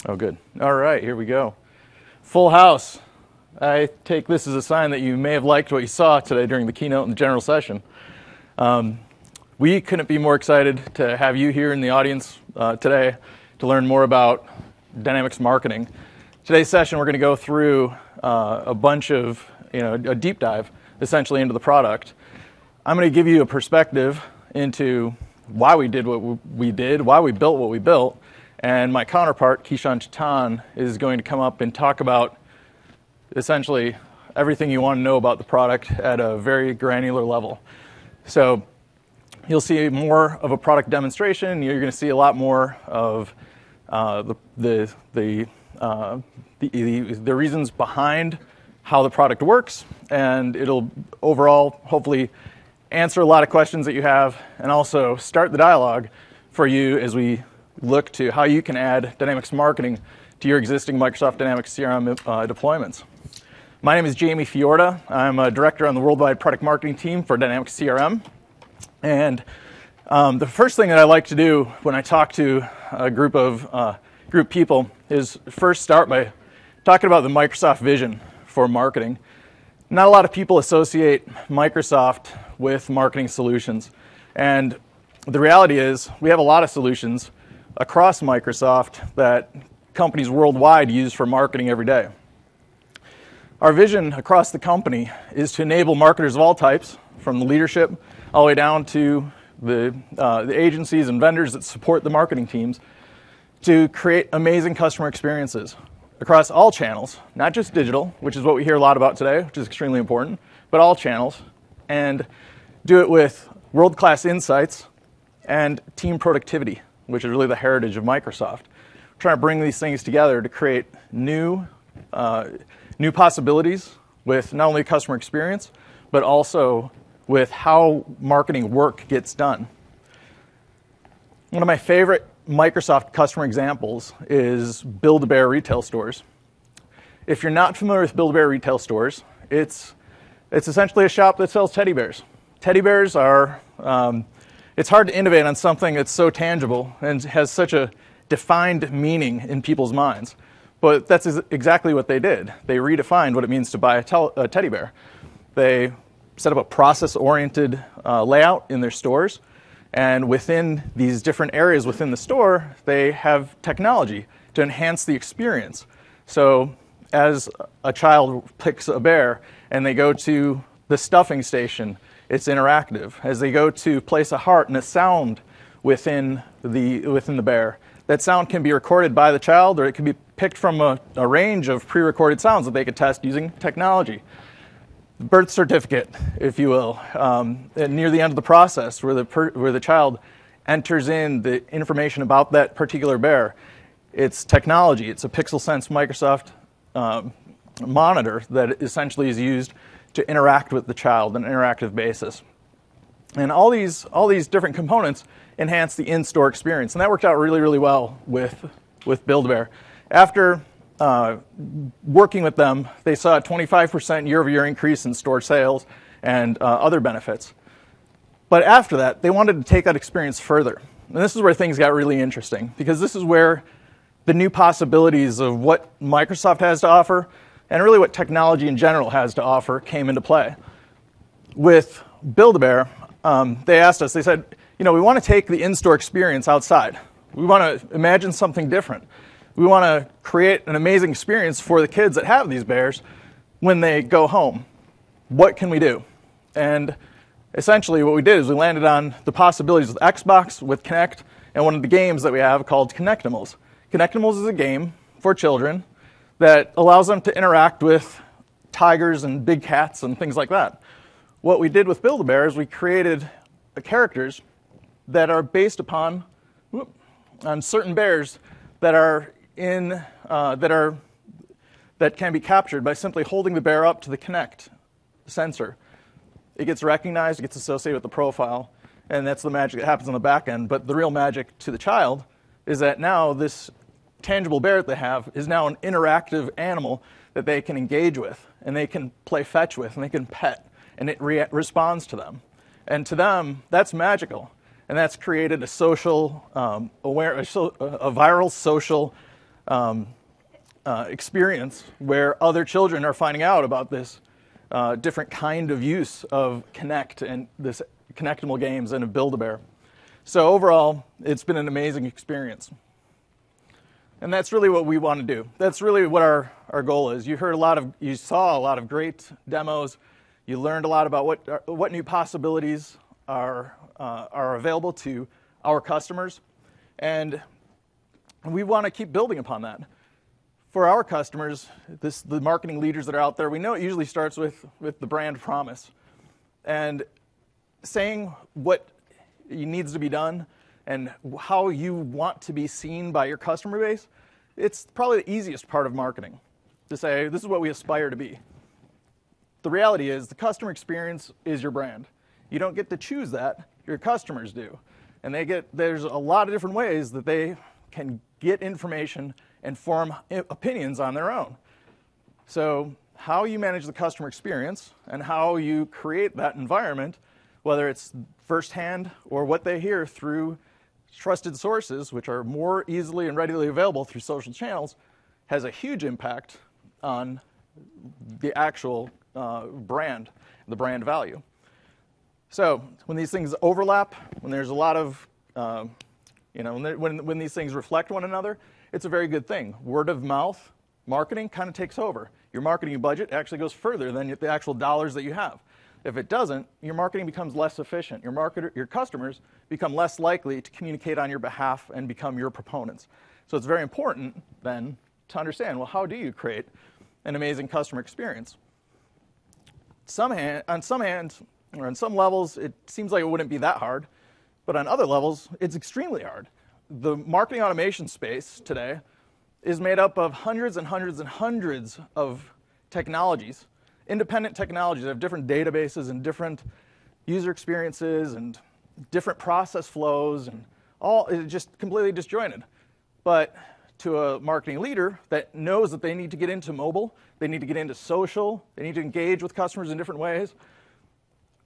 Oh, good. All right, here we go. Full house. I take this as a sign that you may have liked what you saw today during the keynote and the general session. We couldn't be more excited to have you here in the audience today to learn more about Dynamics marketing. Today's session, we're going to go through a bunch of, a deep dive essentially into the product. I'm going to give you a perspective into why we did what we did, why we built what we built, and my counterpart, Kishin, is going to come up and talk about essentially everything you want to know about the product at a very granular level. So you'll see more of a product demonstration. You're going to see a lot more of the reasons behind how the product works, and it'll overall hopefully answer a lot of questions that you have, and also start the dialogue for you as we look to how you can add Dynamics marketing to your existing Microsoft Dynamics CRM deployments. My name is Jamie Fiorda. I'm a director on the worldwide product marketing team for Dynamics CRM. And the first thing that I like to do when I talk to a group people is first start by talking about the Microsoft vision for marketing. Not a lot of people associate Microsoft with marketing solutions. And the reality is we have a lot of solutions across Microsoft that companies worldwide use for marketing every day. Our vision across the company is to enable marketers of all types, from the leadership all the way down to the agencies and vendors that support the marketing teams, to create amazing customer experiences across all channels, not just digital, which is what we hear a lot about today, which is extremely important, but all channels, and do it with world-class insights and team productivity, which is really the heritage of Microsoft. We're trying to bring these things together to create new possibilities with not only customer experience, but also with how marketing work gets done. One of my favorite Microsoft customer examples is BuildABear retail stores. If you're not familiar with BuildABear retail stores, it's essentially a shop that sells teddy bears. Teddy bears are, it's hard to innovate on something that's so tangible and has such a defined meaning in people's minds. But that's exactly what they did. They redefined what it means to buy a teddy bear. They set up a process-oriented layout in their stores. And within these different areas within the store, they have technology to enhance the experience. So as a child picks a bear and they go to the stuffing station, it's interactive. As they go to place a heart and a sound within the bear, that sound can be recorded by the child, or it can be picked from a range of pre-recorded sounds that they could test using technology. Birth certificate, if you will, near the end of the process, where the child enters in the information about that particular bear. It's technology. It's a PixelSense Microsoft monitor that essentially is used to interact with the child on an interactive basis. And all these different components enhance the in-store experience, and that worked out really, really well with BuildABear. After working with them, they saw a 25% year-over-year increase in store sales and other benefits. But after that, they wanted to take that experience further. And this is where things got really interesting, because this is where the new possibilities of what Microsoft has to offer, and really what technology in general has to offer, came into play. With BuildABear, they asked us, they said, we want to take the in-store experience outside. We want to imagine something different. We want to create an amazing experience for the kids that have these bears when they go home. What can we do? And essentially what we did is we landed on the possibilities with Xbox, with Kinect, and one of the games that we have called Connectimals. Connectimals is a game for children that allows them to interact with tigers and big cats and things like that. What we did with BuildABear is we created characters that are based upon on certain bears that are that can be captured by simply holding the bear up to the Kinect sensor. It gets recognized, it gets associated with the profile, and that's the magic that happens on the back end. But the real magic to the child is that now this tangible bear that they have is now an interactive animal that they can engage with, and they can play fetch with, and they can pet, and it responds to them. And to them, that's magical. And that's created a social, a viral social experience where other children are finding out about this different kind of use of Connect and this connectable games and of Build-A-Bear. So overall, it's been an amazing experience. And that's really what we want to do. That's really what our goal is. You saw a lot of great demos. You learned a lot about what new possibilities are available to our customers. And we want to keep building upon that. For our customers, the marketing leaders that are out there, we know it usually starts with the brand promise. And saying what needs to be done and how you want to be seen by your customer base, it's probably the easiest part of marketing, to say, this is what we aspire to be. The reality is the customer experience is your brand. You don't get to choose that, your customers do. And there's a lot of different ways that they can get information and form opinions on their own. So how you manage the customer experience and how you create that environment, whether it's firsthand or what they hear through trusted sources, which are more easily and readily available through social channels, has a huge impact on the actual brand, the brand value. So when these things overlap, when there's a lot of, when these things reflect one another, it's a very good thing. Word of mouth marketing kind of takes over. Your marketing budget actually goes further than the actual dollars that you have. If it doesn't, your marketing becomes less efficient. Your customers become less likely to communicate on your behalf and become your proponents. So it's very important then to understand, well, how do you create an amazing customer experience? On some levels, it seems like it wouldn't be that hard, but on other levels, it's extremely hard. The marketing automation space today is made up of hundreds and hundreds and hundreds of technologies, independent technologies that have different databases and different user experiences and different process flows, and all is just completely disjointed. But to a marketing leader that knows that they need to get into mobile, they need to get into social, they need to engage with customers in different ways,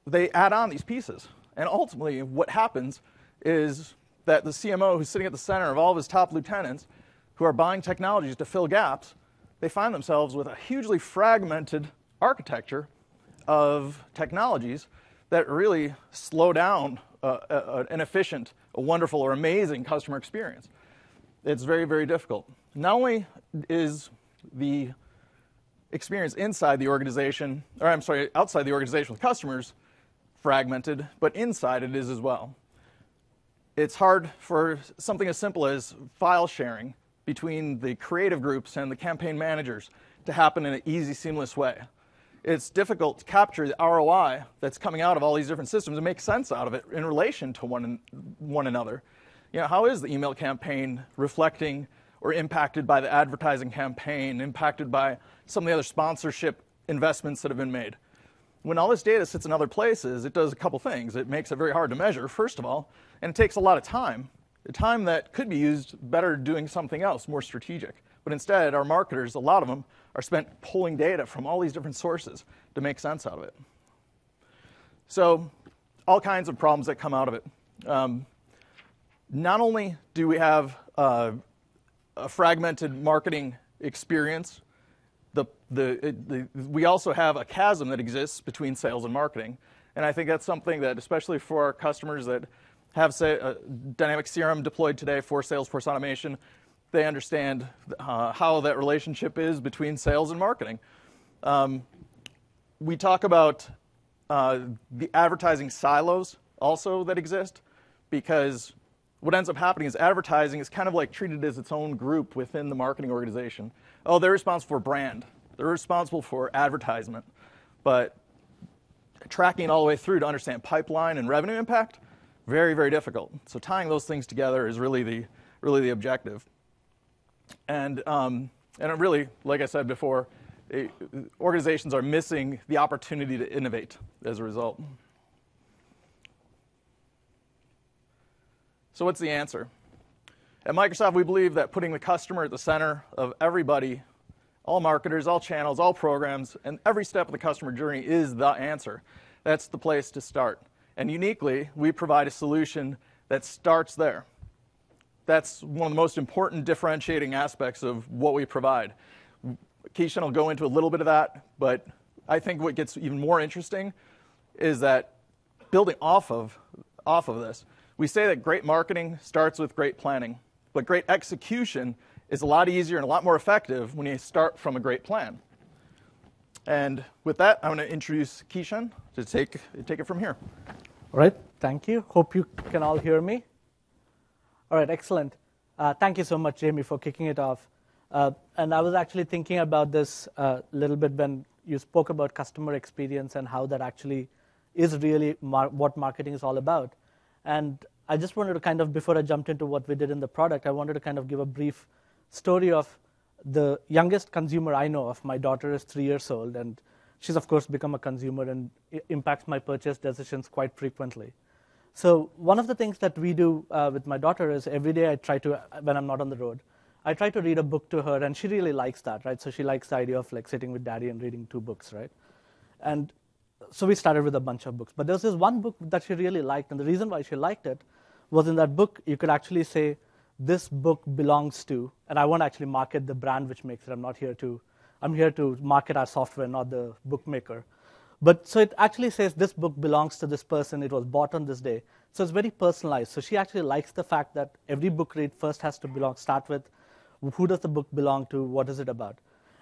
they add on these pieces. And ultimately, what happens is that the CMO who's sitting at the center of all of his top lieutenants who are buying technologies to fill gaps, they find themselves with a hugely fragmented architecture of technologies that really slow down an efficient, a wonderful, or amazing customer experience. It's very, very difficult. Not only is the experience inside the organization, outside the organization with customers fragmented, but inside it is as well. It's hard for something as simple as file sharing between the creative groups and the campaign managers to happen in an easy, seamless way. It's difficult to capture the ROI that's coming out of all these different systems and make sense out of it in relation to one another. How is the email campaign reflecting or impacted by the advertising campaign, impacted by some of the other sponsorship investments that have been made? When all this data sits in other places, it does a couple things. It makes it very hard to measure, first of all, and it takes a lot of time. The time that could be used better doing something else, more strategic. But instead, our marketers, a lot of them, are spent pulling data from all these different sources to make sense out of it. So, all kinds of problems that come out of it. Not only do we have a fragmented marketing experience, we also have a chasm that exists between sales and marketing. And I think that's something that, especially for our customers that have, say, a dynamic CRM deployed today for Salesforce automation, they understand how that relationship is between sales and marketing. We talk about the advertising silos also that exist, because what ends up happening is advertising is kind of like treated as its own group within the marketing organization. Oh, they're responsible for brand. They're responsible for advertisement. But tracking it all the way through to understand pipeline and revenue impact, very, very difficult. So tying those things together is really the objective. And it really, like I said before, organizations are missing the opportunity to innovate as a result. So what's the answer? At Microsoft, we believe that putting the customer at the center of everybody, all marketers, all channels, all programs, and every step of the customer journey is the answer. That's the place to start. And uniquely, we provide a solution that starts there. That's one of the most important differentiating aspects of what we provide. Kishin will go into a little bit of that, but I think what gets even more interesting is that building off of this, we say that great marketing starts with great planning, but great execution is a lot easier and a lot more effective when you start from a great plan. And with that, I'm going to introduce Kishin to take it from here. All right, thank you. Hope you can all hear me. All right, excellent. Thank you so much, Jamie, for kicking it off. And I was actually thinking about this a little bit when you spoke about customer experience and how that actually is really what marketing is all about. And I just wanted to kind of, before I jumped into what we did in the product, I wanted to kind of give a brief story of the youngest consumer I know of. My daughter is 3 years old, and she's, of course, become a consumer and impacts my purchase decisions quite frequently. So one of the things that we do with my daughter is every day I try to, when I'm not on the road, I try to read a book to her, and she really likes that, right? So she likes the idea of like sitting with daddy and reading 2 books, right? And so we started with a bunch of books. But there was this one book that she really liked, and the reason why she liked it was in that book, you could actually say, this book belongs to, and I won't actually market the brand which makes it. I'm here to market our software, not the bookmaker. But so it actually says this book belongs to this person. It was bought on this day. So it's very personalized. So she actually likes the fact that every book read first has to start with who does the book belong to, what is it about.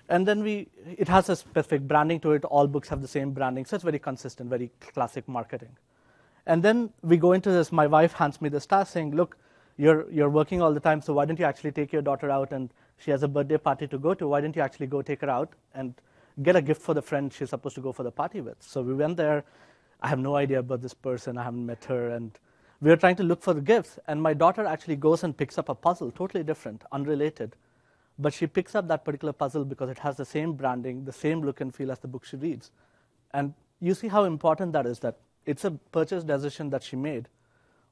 And then it has a specific branding to it. All books have the same branding. So it's very consistent, very classic marketing. And then we go into this. My wife hands me this task saying, look, you're working all the time, so why don't you actually take your daughter out, and she has a birthday party to go to. Why don't you actually go take her out and get a gift for the friend she's supposed to go for the party with? So we went there. I have no idea about this person. I haven't met her. And we were trying to look for the gifts. And my daughter actually goes and picks up a puzzle, totally different, unrelated. But she picks up that particular puzzle because it has the same branding, the same look and feel as the book she reads. And you see how important that is, that it's a purchase decision that she made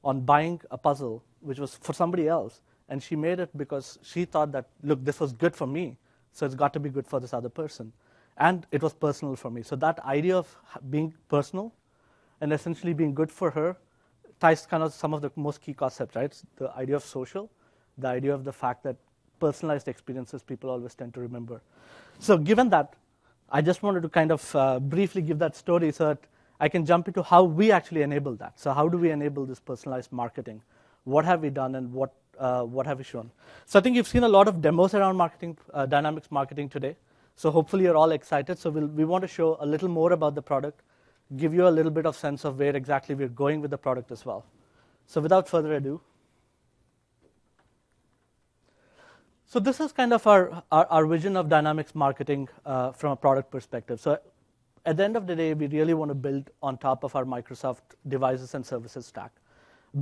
on buying a puzzle, which was for somebody else. And she made it because she thought that, look, this was good for me, so it's got to be good for this other person. And it was personal for me. So that idea of being personal and essentially being good for her ties kind of some of the most key concepts, right? The idea of social, the idea of the fact that personalized experiences people always tend to remember. So given that, I just wanted to kind of briefly give that story so that I can jump into how we actually enable that. So how do we enable this personalized marketing? What have we done, and what have we shown? So I think you've seen a lot of demos around marketing, dynamics marketing today. So hopefully you're all excited. So we want to show a little more about the product, give you a little bit of sense of where exactly we're going with the product as well. So without further ado, so this is kind of our vision of dynamics marketing from a product perspective. So at the end of the day, we really want to build on top of our Microsoft devices and services stack,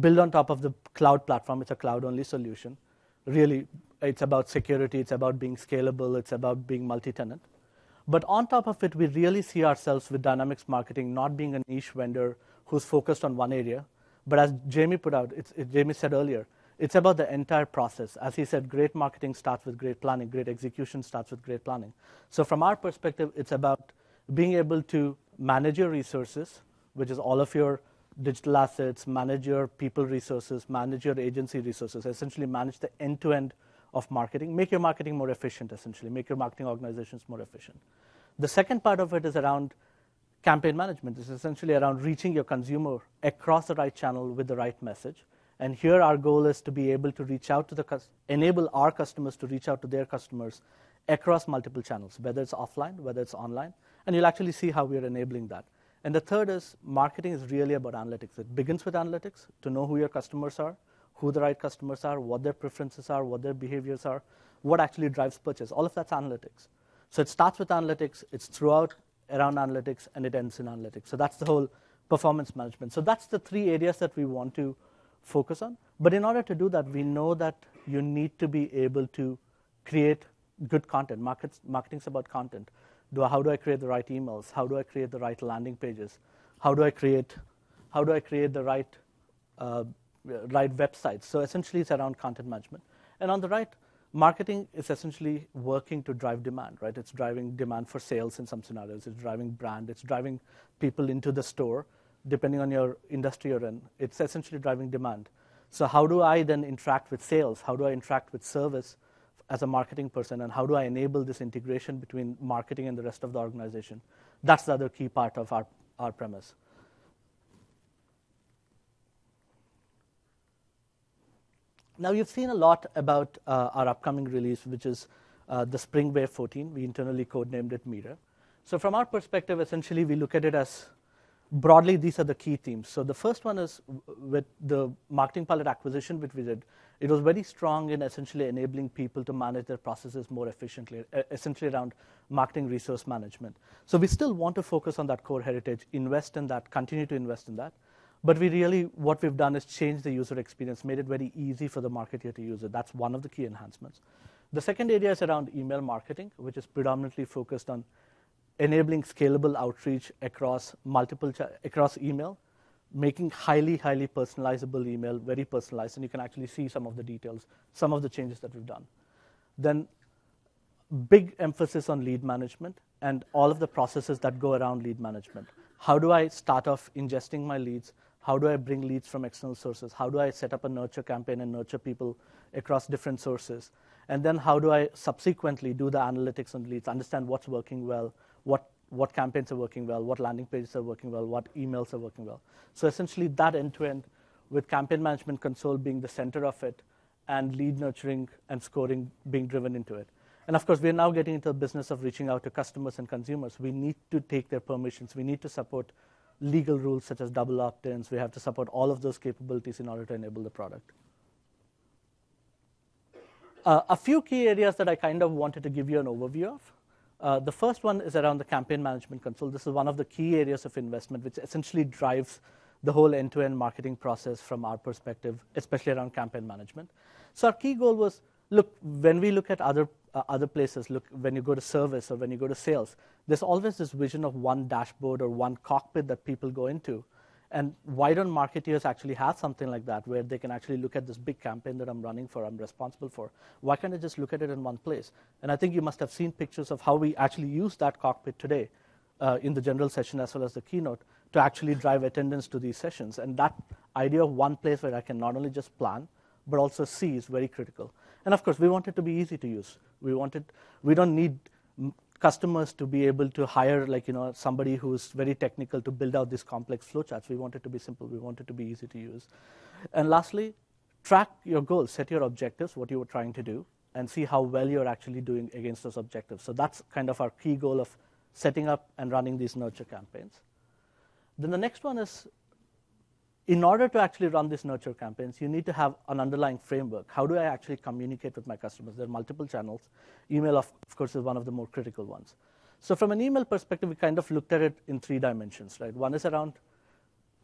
build on top of the cloud platform. It's a cloud-only solution. Really, it's about security. It's about being scalable. It's about being multi-tenant. But on top of it, we really see ourselves with dynamics marketing not being a niche vendor who's focused on one area. But as Jamie put out, Jamie said earlier, it's about the entire process. As he said, great marketing starts with great planning. Great execution starts with great planning. So from our perspective, it's about being able to manage your resources, which is all of your digital assets, manage your people resources, manage your agency resources, essentially manage the end-to-end of marketing, make your marketing more efficient, essentially, make your marketing organizations more efficient. The second part of it is around campaign management. It's essentially around reaching your consumer across the right channel with the right message. And here our goal is to be able to reach out to enable our customers to reach out to their customers across multiple channels, whether it's offline, whether it's online. And you'll actually see how we are enabling that. And the third is marketing is really about analytics. It begins with analytics to know who your customers are, who the right customers are, what their preferences are, what their behaviors are, what actually drives purchase. All of that's analytics. So it starts with analytics, it's throughout around analytics, and it ends in analytics. So that's the whole performance management. So that's the 3 areas that we want to focus on. But in order to do that, we know that you need to be able to create good content. Marketing's about content. How do I create the right emails? How do I create the right landing pages? How do I create the right websites? So essentially, it's around content management. And on the right, marketing is essentially working to drive demand, right? It's driving demand for sales in some scenarios. It's driving brand. It's driving people into the store, depending on your industry you're in. It's essentially driving demand. So how do I then interact with sales? How do I interact with service as a marketing person? And how do I enable this integration between marketing and the rest of the organization? That's the other key part of our premise. Now, you've seen a lot about our upcoming release, which is the Spring Wave 14. We internally codenamed it Meter. So from our perspective, essentially, we look at it as broadly, these are the key themes. So the first one is with the Marketing Pilot acquisition, which we did. It was very strong in essentially enabling people to manage their processes more efficiently, essentially around marketing resource management. So we still want to focus on that core heritage, invest in that, continue to invest in that. But what we've done is change the user experience, made it very easy for the marketer to use it. That's one of the key enhancements. The second area is around email marketing, which is predominantly focused on enabling scalable outreach across across email, making highly personalizable email, very personalized, and you can actually see some of the details, some of the changes that we've done. Then big emphasis on lead management and all of the processes that go around lead management. How do I start off ingesting my leads? How do I bring leads from external sources? How do I set up a nurture campaign and nurture people across different sources? And then how do I subsequently do the analytics on leads, understand what's working well, what campaigns are working well, what landing pages are working well, what emails are working well. So essentially that end-to-end with Campaign Management Console being the center of it and lead nurturing and scoring being driven into it. And of course, we're now getting into the business of reaching out to customers and consumers. We need to take their permissions. We need to support legal rules such as double opt-ins. We have to support all of those capabilities in order to enable the product. A few key areas that I kind of wanted to give you an overview of. The first one is around the Campaign Management Console. This is one of the key areas of investment, which essentially drives the whole end-to-end marketing process from our perspective, especially around campaign management. So our key goal was, look, when we look at other places, look, when you go to service or when you go to sales, there's always this vision of one dashboard or one cockpit that people go into. And why don't marketeers actually have something like that where they can actually look at this big campaign that I'm running for, I'm responsible for? Why can't I just look at it in one place? And I think you must have seen pictures of how we actually use that cockpit today in the general session as well as the keynote to actually drive attendance to these sessions. And that idea of one place where I can not only just plan, but also see is very critical. And of course, we want it to be easy to use. We don't need customers to be able to hire somebody who's very technical to build out these complex flowcharts. We want it to be simple. We want it to be easy to use. And lastly, track your goals, set your objectives, what you were trying to do, and see how well you're actually doing against those objectives. So that's kind of our key goal of setting up and running these nurture campaigns. Then the next one is, in order to actually run these nurture campaigns, you need to have an underlying framework. How do I actually communicate with my customers? There are multiple channels. Email, of course, is one of the more critical ones. So from an email perspective, we kind of looked at it in 3 dimensions, right? One is around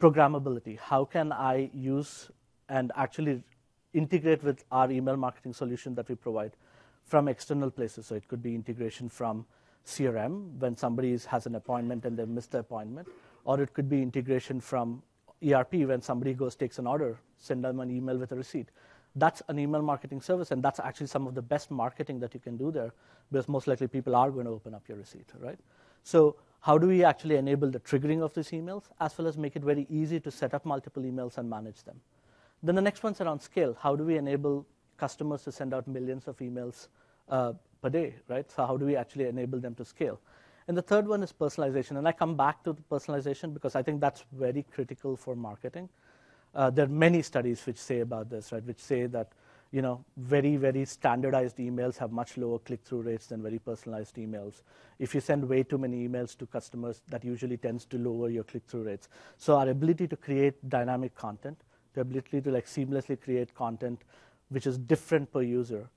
programmability. How can I use and actually integrate with our email marketing solution that we provide from external places? So it could be integration from CRM when somebody has an appointment and they missed the appointment, or it could be integration from ERP when somebody takes an order, send them an email with a receipt. That's an email marketing service, and that's actually some of the best marketing that you can do there, because most likely people are going to open up your receipt, right? So how do we actually enable the triggering of these emails, as well as make it very easy to set up multiple emails and manage them? Then the next one's around scale. How do we enable customers to send out millions of emails per day, right? So how do we actually enable them to scale? And the third one is personalization. And I come back to the personalization because I think that's very critical for marketing. There are many studies which say about this, right? Which say that very standardized emails have much lower click-through rates than very personalized emails. If you send way too many emails to customers, that usually tends to lower your click-through rates. So our ability to create dynamic content, the ability to seamlessly create content which is different per user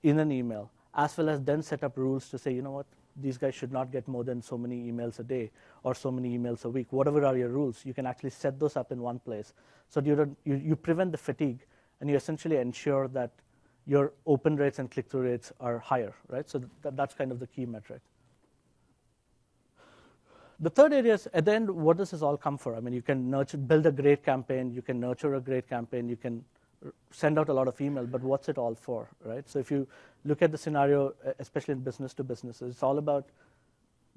in an email, as well as then set up rules to say, you know what, these guys should not get more than so many emails a day or so many emails a week. Whatever are your rules, you can actually set those up in one place. So you prevent the fatigue, and you essentially ensure that your open rates and click-through rates are higher, right? So that's kind of the key metric. The third area is, at the end, what does this all come for? I mean, you can build a great campaign, you can nurture a great campaign, you can send out a lot of email, but what's it all for, right? So if you look at the scenario, especially in business to business, it's all about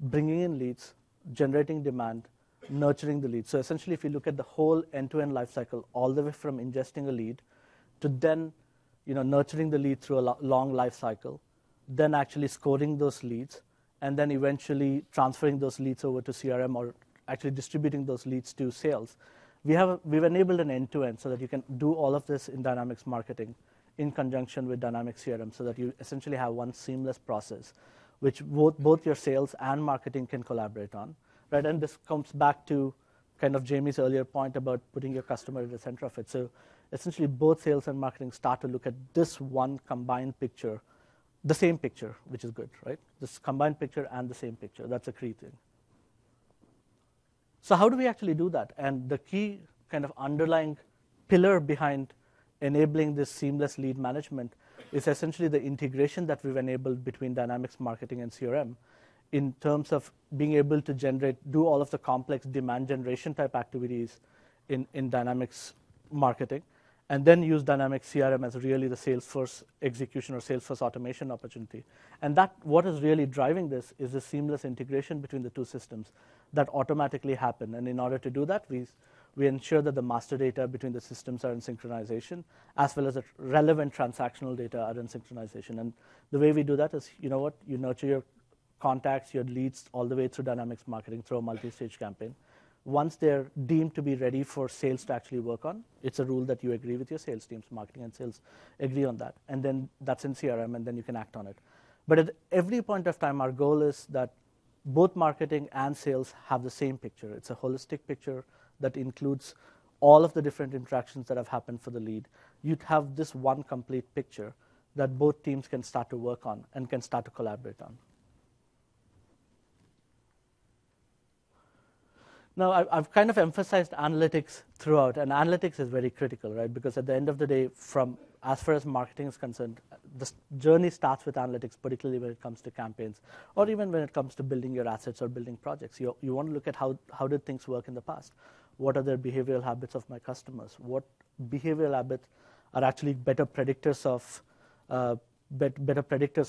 bringing in leads, generating demand, nurturing the leads. So essentially, if you look at the whole end-to-end life cycle, all the way from ingesting a lead to then nurturing the lead through a long life cycle, then actually scoring those leads, and then eventually transferring those leads over to CRM or actually distributing those leads to sales. We've enabled an end-to-end so that you can do all of this in Dynamics Marketing in conjunction with Dynamics CRM, so that you essentially have one seamless process which both your sales and marketing can collaborate on, right? And this comes back to kind of Jamie's earlier point about putting your customer at the center of it. So essentially both sales and marketing start to look at this one combined picture, the same picture, which is good, right? This combined picture and the same picture. That's a key thing. So how do we actually do that? And the key kind of underlying pillar behind enabling this seamless lead management is essentially the integration that we've enabled between Dynamics Marketing and CRM in terms of being able to do all of the complex demand generation type activities in Dynamics Marketing, and then use Dynamics CRM as really the Salesforce execution or Salesforce automation opportunity. And what is really driving this is the seamless integration between the two systems that automatically happen. And in order to do that, we ensure that the master data between the systems are in synchronization, as well as the relevant transactional data are in synchronization. And the way we do that is, you nurture your contacts, your leads, all the way through Dynamics Marketing through a multi-stage campaign. Once they're deemed to be ready for sales to actually work on, it's a rule that you agree with your sales teams, marketing and sales agree on that. And then that's in CRM, and then you can act on it. But at every point of time, our goal is that both marketing and sales have the same picture. It's a holistic picture that includes all of the different interactions that have happened for the lead. You'd have this one complete picture that both teams can start to work on and can start to collaborate on. Now, I've kind of emphasized analytics throughout, and analytics is very critical, right? Because at the end of the day, as far as marketing is concerned, the journey starts with analytics, particularly when it comes to campaigns, or even when it comes to building your assets or building projects. You want to look at how did things work in the past? What are the behavioral habits of my customers? What behavioral habits are actually better predictors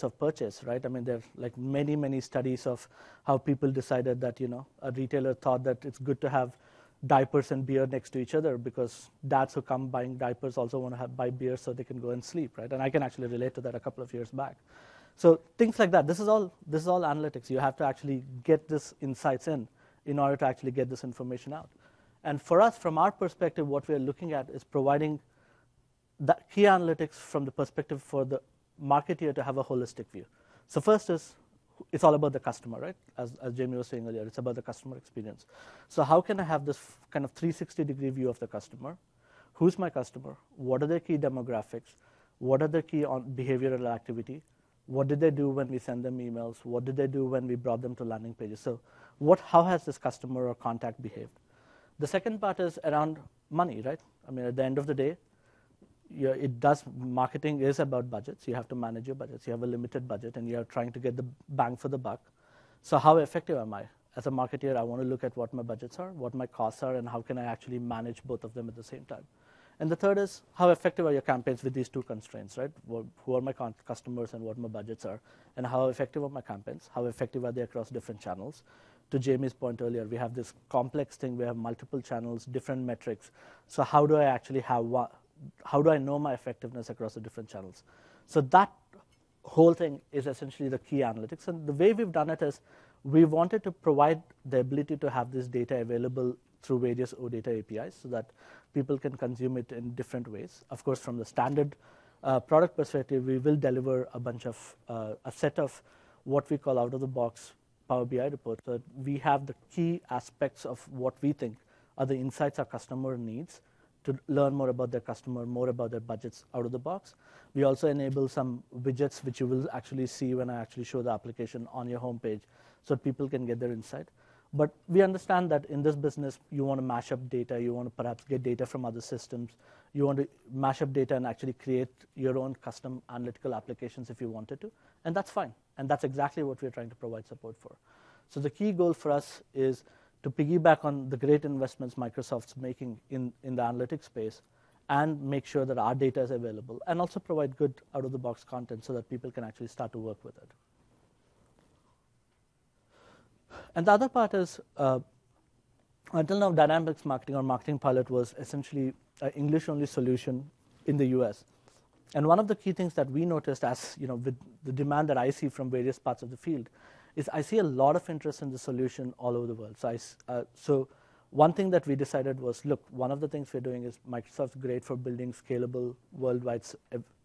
of purchase, right? I mean, there are like many studies of how people decided that, a retailer thought that it's good to have diapers and beer next to each other because dads who come buying diapers also want to buy beer so they can go and sleep, right? And I can actually relate to that a couple of years back. So things like that. This is all analytics. You have to actually get this insights in order to actually get this information out. And for us, from our perspective, what we're looking at is providing that key analytics from the perspective for the marketer to have a holistic view. So first it's all about the customer, right? As Jamie was saying earlier, it's about the customer experience. So how can I have this kind of 360-degree view of the customer? Who's my customer? What are their key demographics? What are their key behavioral activity? What did they do when we send them emails? What did they do when we brought them to landing pages? So how has this customer or contact behaved? The second part is around money, right? I mean, at the end of the day, marketing is about budgets. You have to manage your budgets. You have a limited budget, and you're trying to get the bang for the buck. So how effective am I? As a marketer, I want to look at what my budgets are, what my costs are, and how can I actually manage both of them at the same time. And the third is, how effective are your campaigns with these two constraints, right? Who are my customers and what my budgets are, and how effective are my campaigns? How effective are they across different channels? To Jamie's point earlier, we have this complex thing. We have multiple channels, different metrics. So how do I actually how do I know my effectiveness across the different channels? So that whole thing is essentially the key analytics. And the way we've done it is we wanted to provide the ability to have this data available through various OData APIs so that people can consume it in different ways. Of course, from the standard product perspective, we will deliver a set of what we call out-of-the-box Power BI reports. So we have the key aspects of what we think are the insights our customer needs to learn more about their customer, more about their budgets out of the box. We also enable some widgets, which you will actually see when I actually show the application on your homepage, so people can get their insight. But we understand that in this business, you want to mash up data. You want to perhaps get data from other systems. You want to mash up data and actually create your own custom analytical applications if you wanted to. And that's fine. And that's exactly what we're trying to provide support for. So the key goal for us is to piggyback on the great investments Microsoft's making in the analytics space and make sure that our data is available and also provide good out-of-the-box content so that people can actually start to work with it. And the other part is, until now, Dynamics Marketing or Marketing Pilot was essentially an English-only solution in the US. And one of the key things that we noticed as, with the demand that I see from various parts of the field is I see a lot of interest in the solution all over the world. So one thing that we decided was, look, one of the things we're doing is Microsoft's great for building scalable worldwide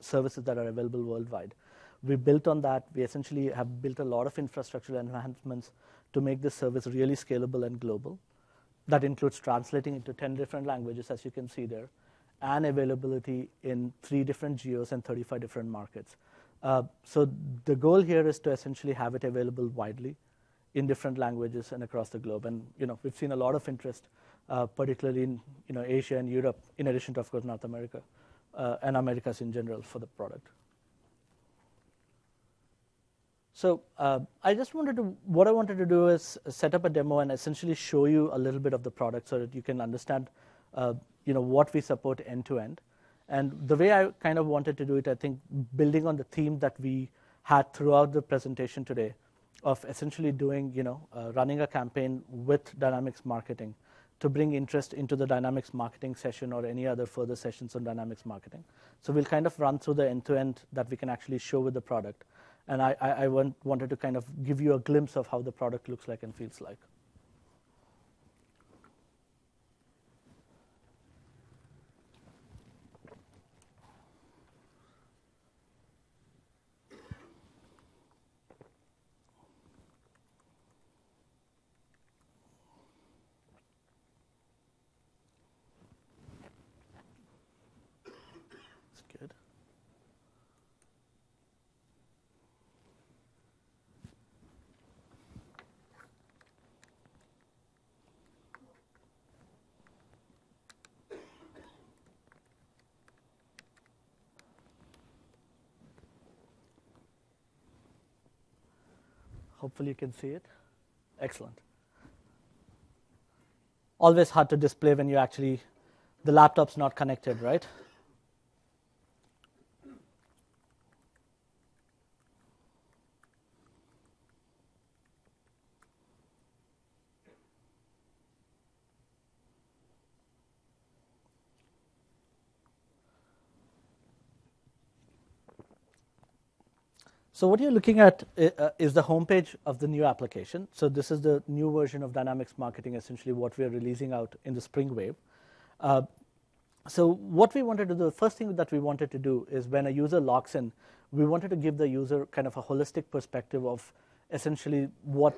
services that are available worldwide. We built on that. We essentially have built a lot of infrastructural enhancements to make this service really scalable and global. That includes translating into 10 different languages, as you can see there, and availability in 3 different geos and 35 different markets. So the goal here is to essentially have it available widely in different languages and across the globe. And we've seen a lot of interest, particularly in Asia and Europe, in addition to, of course, North America and Americas in general for the product. So what I wanted to do is set up a demo and essentially show you a little bit of the product so that you can understand what we support end to end. And the way I kind of wanted to do it, I think, building on the theme that we had throughout the presentation today of essentially doing, running a campaign with Dynamics Marketing to bring interest into the Dynamics Marketing session or any other further sessions on Dynamics Marketing. So we'll kind of run through the end-to-end that we can actually show with the product. And I wanted to kind of give you a glimpse of how the product looks like and feels like. Good. Hopefully you can see it. Excellent. Always hard to display when the laptop's not connected, right? So what you're looking at is the homepage of the new application. So this is the new version of Dynamics Marketing, essentially what we are releasing out in the spring wave. So what we wanted to do, the first thing that we wanted to do is when a user logs in, we wanted to give the user kind of a holistic perspective of essentially what,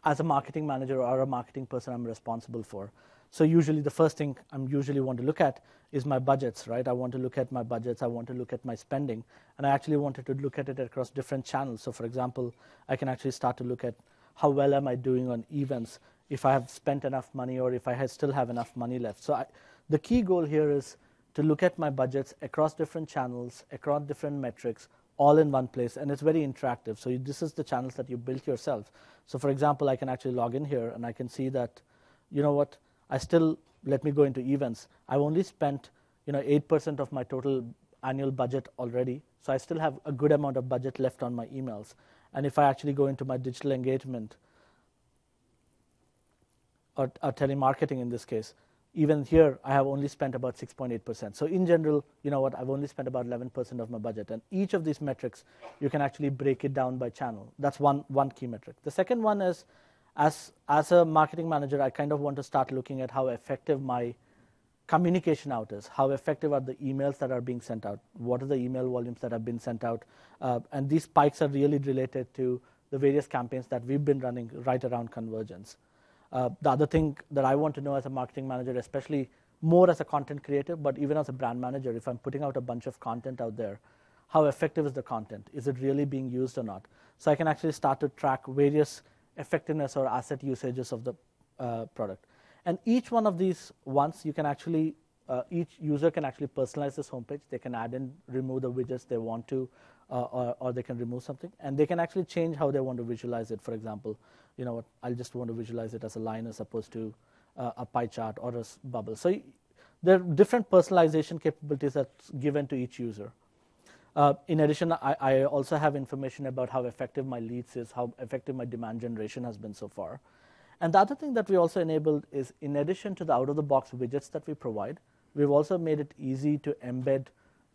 as a marketing manager or a marketing person, I'm responsible for. So usually the first thing I usually want to look at is my budgets, right? I want to look at my budgets. I want to look at my spending. And I actually wanted to look at it across different channels. So for example, I can actually start to look at how well am I doing on events, if I have spent enough money or if I still have enough money left. So the key goal here is to look at my budgets across different channels, across different metrics, all in one place. And it's very interactive. So this is the channels that you built yourself. So for example, I can actually log in here and I can see that, let me go into events. I've only spent 8% of my total annual budget already. So I still have a good amount of budget left on my emails. And if I actually go into my digital engagement or telemarketing in this case, even here I have only spent about 6.8%. So in general, I've only spent about 11% of my budget. And each of these metrics, you can actually break it down by channel. That's one key metric. The second one is, as a marketing manager, I kind of want to start looking at how effective my communication out is. How effective are the emails that are being sent out? What are the email volumes that have been sent out? And these spikes are really related to the various campaigns that we've been running right around convergence. The other thing that I want to know as a marketing manager, especially more as a content creator, but even as a brand manager, if I'm putting out a bunch of content out there, how effective is the content? Is it really being used or not? So I can actually start to track various effectiveness or asset usages of the product. And each one of these ones, you can actually, each user can actually personalize this homepage. They can add and remove the widgets they want to, or they can remove something. And they can actually change how they want to visualize it. For example, I'll just want to visualize it as a line as opposed to a pie chart or a bubble. So there are different personalization capabilities that's given to each user. In addition, I also have information about how effective my leads is, how effective my demand generation has been so far. And the other thing that we also enabled is, in addition to the out-of-the-box widgets that we provide, we've also made it easy to embed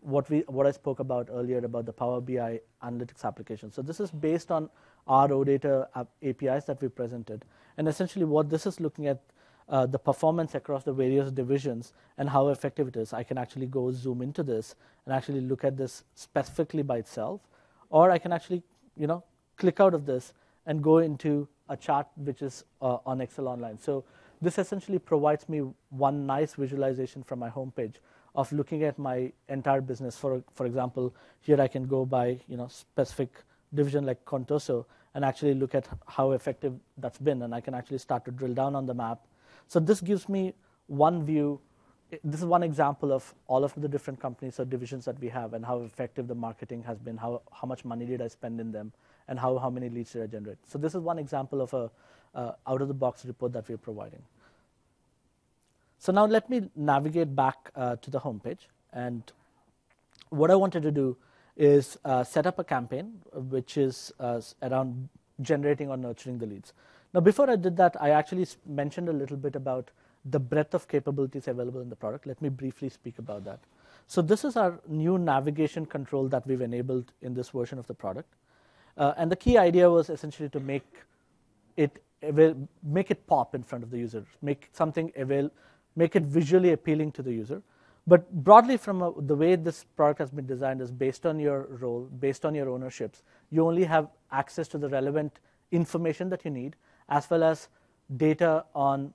what I spoke about earlier about the Power BI analytics application. So this is based on our OData APIs that we presented. And essentially what this is looking at the performance across the various divisions and how effective it is. I can actually go zoom into this and actually look at this specifically by itself, or I can actually, click out of this and go into a chart which is on Excel Online. So this essentially provides me one nice visualization from my homepage of looking at my entire business. For example, here I can go by specific division like Contoso and actually look at how effective that's been, and I can actually start to drill down on the map. So this gives me one view. This is one example of all of the different companies or divisions that we have and how effective the marketing has been, how much money did I spend in them, and how many leads did I generate. So this is one example of a out-of-the-box report that we're providing. So now let me navigate back to the homepage. And what I wanted to do is set up a campaign which is around generating or nurturing the leads. Now, before I did that, I actually mentioned a little bit about the breadth of capabilities available in the product. Let me briefly speak about that. So this is our new navigation control that we've enabled in this version of the product. And the key idea was essentially to make it pop in front of the user, make it visually appealing to the user. But broadly, from the way this product has been designed is based on your role, based on your ownerships. You only have access to the relevant information that you need, as well as data on,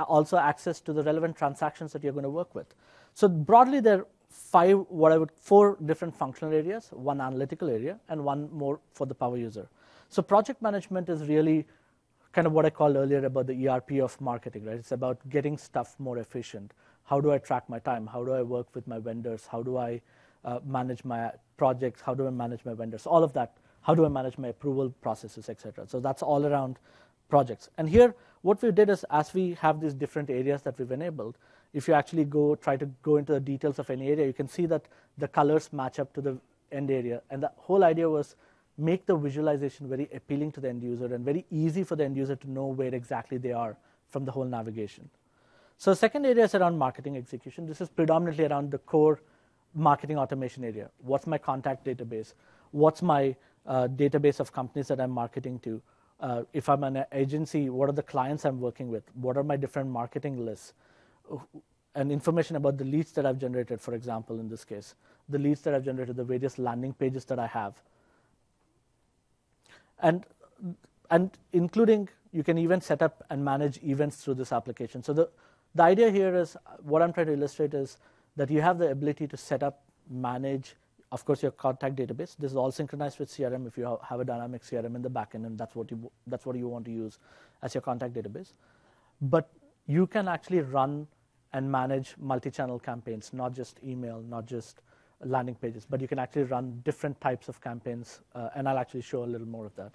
also access to the relevant transactions that you're going to work with. So broadly, there are 4 different functional areas, one analytical area, and one more for the power user. So project management is really kind of what I called earlier about the ERP of marketing, right? It's about getting stuff more efficient. How do I track my time? How do I work with my vendors? How do I manage my projects? How do I manage my vendors? All of that. How do I manage my approval processes, et cetera? So that's all around projects. And here, what we did is, as we have these different areas that we've enabled, if you actually try to go into the details of any area, you can see that the colors match up to the end area. And the whole idea was make the visualization very appealing to the end user and very easy for the end user to know where exactly they are from the whole navigation. So the second area is around marketing execution. This is predominantly around the core marketing automation area. What's my contact database? What's my database of companies that I'm marketing to? If I'm an agency, what are the clients I'm working with? What are my different marketing lists? And information about the leads that I've generated, for example, in this case. The leads that I've generated, the various landing pages that I have. And including, you can even set up and manage events through this application. So the idea here is, what I'm trying to illustrate is that you have the ability to set up, manage, of course, your contact database. This is all synchronized with CRM if you have a dynamic CRM in the backend, and that's what you want to use as your contact database. But you can actually run and manage multi-channel campaigns, not just email, not just landing pages, but you can actually run different types of campaigns, and I'll actually show a little more of that.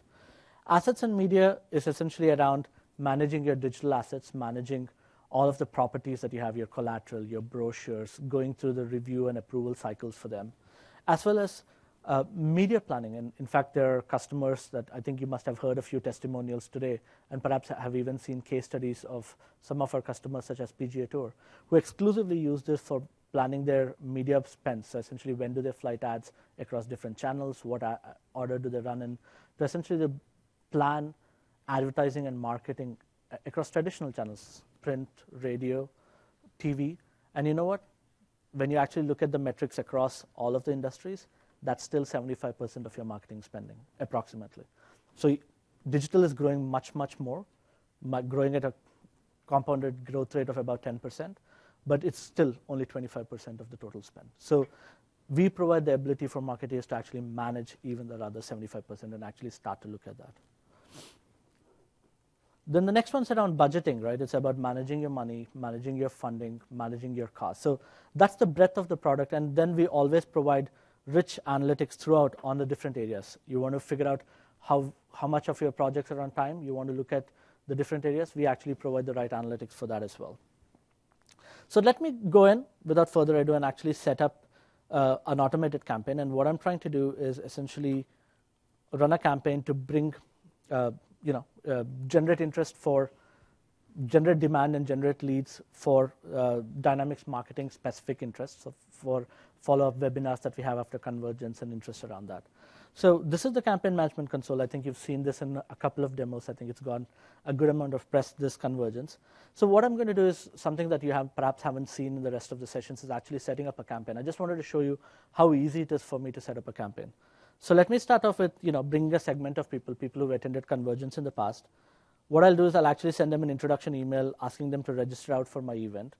Assets and media is essentially around managing your digital assets, managing all of the properties that you have, your collateral, your brochures, going through the review and approval cycles for them, as well as media planning. And in fact, there are customers that I think you must have heard a few testimonials today, and perhaps have even seen case studies of some of our customers, such as PGA Tour, who exclusively use this for planning their media spends. So essentially, when do they flight ads across different channels? What order do they run in? To essentially plan advertising and marketing across traditional channels, print, radio, TV. And you know what? When you actually look at the metrics across all of the industries, that's still 75% of your marketing spending, approximately. So digital is growing much, much more, growing at a compounded growth rate of about 10%, but it's still only 25% of the total spend. So we provide the ability for marketers to actually manage even the other 75% and actually start to look at that. Then the next one's around budgeting, right? It's about managing your money, managing your funding, managing your costs. So that's the breadth of the product, and then we always provide rich analytics throughout on the different areas. You want to figure out how much of your projects are on time. You want to look at the different areas. We actually provide the right analytics for that as well. So let me go in without further ado and actually set up an automated campaign. And what I'm trying to do is essentially run a campaign to bring, generate interest for generate demand and generate leads for Dynamics marketing specific interests, so for follow-up webinars that we have after convergence and interest around that. So this is the campaign management console. I think you've seen this in a couple of demos. I think it's gotten a good amount of press, this convergence. So what I'm going to do is something that you perhaps haven't seen in the rest of the sessions is actually setting up a campaign. I just wanted to show you how easy it is for me to set up a campaign. So let me start off with bringing a segment of people who've attended convergence in the past. What I'll do is I'll actually send them an introduction email asking them to register out for my event.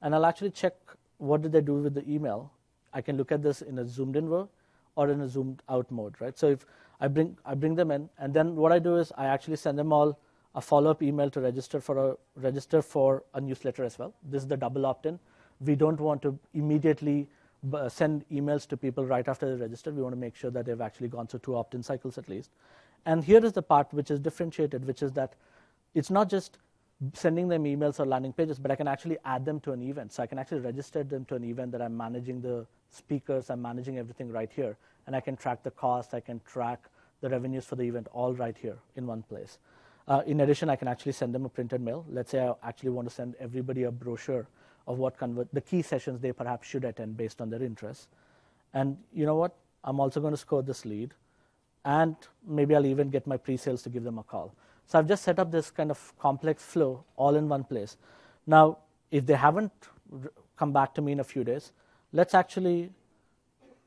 And I'll actually check what did they do with the email. I can look at this in a zoomed in view or in a zoomed out mode, right? So if I bring them in, and then what I do is I actually send them all a follow-up email to register for a newsletter as well. This is the double opt-in. We don't want to immediately send emails to people right after they register. We want to make sure that they've actually gone through 2 opt-in cycles at least. And here is the part which is differentiated, which is that it's not just sending them emails or landing pages, but I can actually add them to an event. So I can actually register them to an event that I'm managing the speakers, I'm managing everything right here. And I can track the cost, I can track the revenues for the event all right here in one place. In addition, I can actually send them a printed mail. Let's say I actually want to send everybody a brochure of what the key sessions they perhaps should attend based on their interests. And you know what? I'm also going to score this lead. And maybe I'll even get my pre-sales to give them a call. So I've just set up this kind of complex flow all in one place. Now, if they haven't come back to me in a few days, let's actually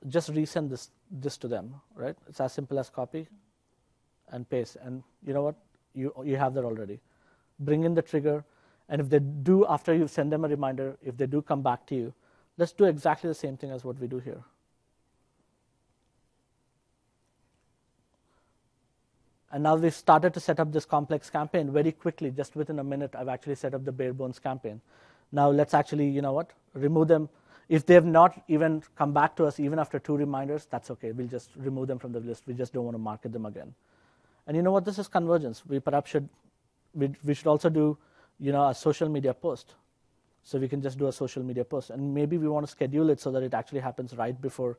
just resend this to them, right? It's as simple as copy and paste. And you know what? You have that already. Bring in the trigger. And if they do, after you send them a reminder, if they do come back to you, let's do exactly the same thing as what we do here. And now we've started to set up this complex campaign very quickly. Just within a minute, I've actually set up the bare bones campaign. Now let's actually, remove them. If they have not even come back to us, even after 2 reminders, that's okay. We'll just remove them from the list. We just don't want to market them again. And you know what? This is convergence. We perhaps should also do, a social media post. So we can just do a social media post. And maybe we want to schedule it so that it actually happens right before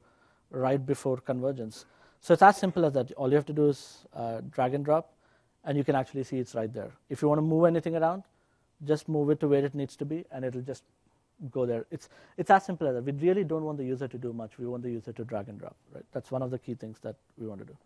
convergence. So it's as simple as that. All you have to do is drag and drop, and you can actually see it's right there. If you want to move anything around, just move it to where it needs to be, and it'll just go there. It's as simple as that. We really don't want the user to do much. We want the user to drag and drop, right? That's one of the key things that we want to do.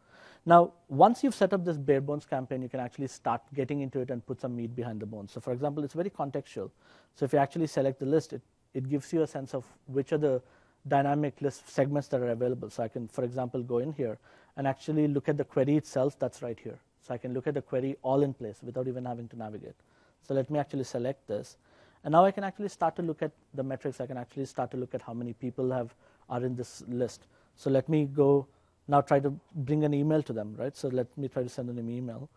Now, once you've set up this bare bones campaign, you can actually start getting into it and put some meat behind the bones. So for example, it's very contextual. So if you actually select the list, it gives you a sense of which are the dynamic list segments that are available. So I can, for example, go in here and actually look at the query itself that's right here. So I can look at the query all in place without even having to navigate. So let me actually select this. And now I can actually start to look at the metrics. I can actually start to look at how many people are in this list. So let me go now try to bring an email to them, right? So let me try to send them an email.